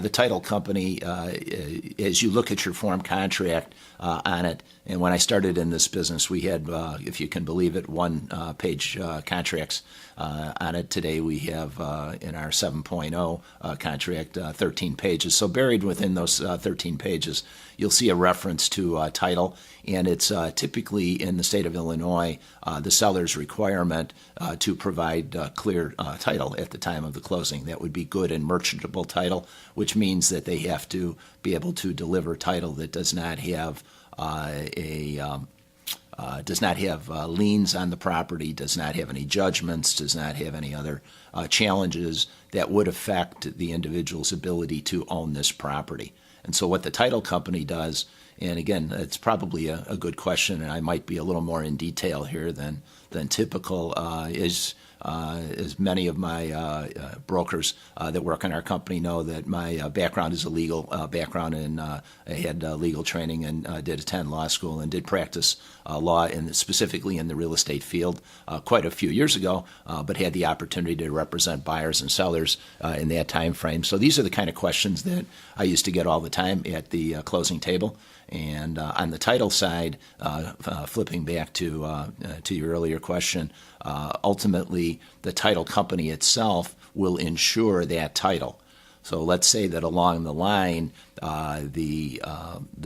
The title company, as you look at your form contract on it, and when I started in this business, we had, if you can believe it, one-page contracts on it. Today we have, in our 7.0 contract, 13 pages. So buried within those 13 pages, you'll see a reference to title, and it's typically in the state of Illinois the seller's requirement to provide clear title at the time of the closing. That would be good and merchantable title, which means that they have to be able to deliver title that does not have liens on the property, does not have any judgments, does not have any other challenges that would affect the individual's ability to own this property. And so what the title company does, and again, it's probably a good question, and I might be a little more in detail here than typical, is as many of my brokers that work in our company know that my background is a legal background, and I had legal training and did attend law school and did practice law, specifically in the real estate field quite a few years ago, but had the opportunity to represent buyers and sellers in that time frame. So these are the kind of questions that I used to get all the time at the closing table. And on the title side, flipping back to your earlier question, ultimately the title company itself will insure that title. So let's say that along the line, the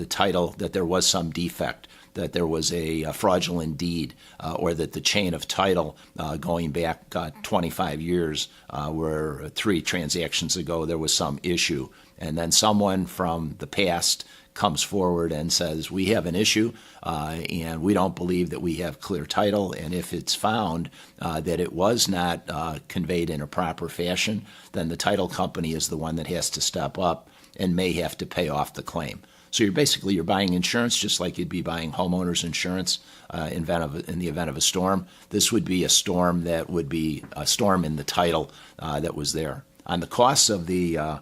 title, that there was some defect, that there was a fraudulent deed, or that the chain of title going back 25 years, where 3 transactions ago there was some issue, and then someone from the past comes forward and says, we have an issue and we don't believe that we have clear title, and if it's found that it was not conveyed in a proper fashion, then the title company is the one that has to step up and may have to pay off the claim. So you're buying insurance just like you'd be buying homeowners insurance in the event of a storm. This would be a storm that would be a storm in the title that was there. On the costs of the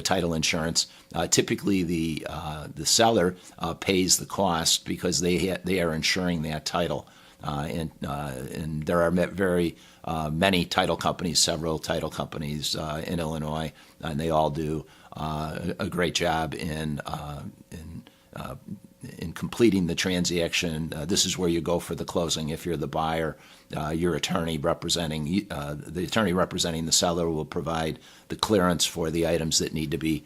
title insurance, typically the seller pays the cost because they are insuring that title, and there are very many title companies, several title companies in Illinois, and they all do a great job in completing the transaction. This is where you go for the closing. If you're the buyer, your attorney representing the seller will provide the clearance for the items that need to be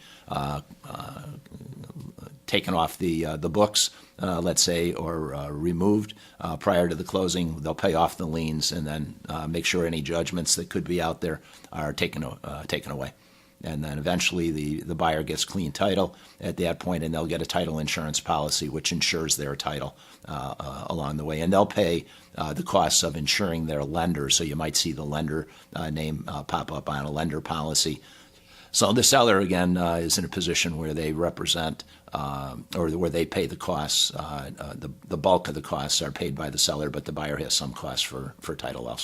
taken off the books, let's say, or removed prior to the closing. They'll pay off the liens and then make sure any judgments that could be out there are taken away. And then eventually the buyer gets clean title at that point, and they'll get a title insurance policy which insures their title along the way. And they'll pay the costs of insuring their lender. So you might see the lender name pop up on a lender policy. So the seller, again, is in a position where they represent or where they pay the costs. The bulk of the costs are paid by the seller, but the buyer has some costs for title also.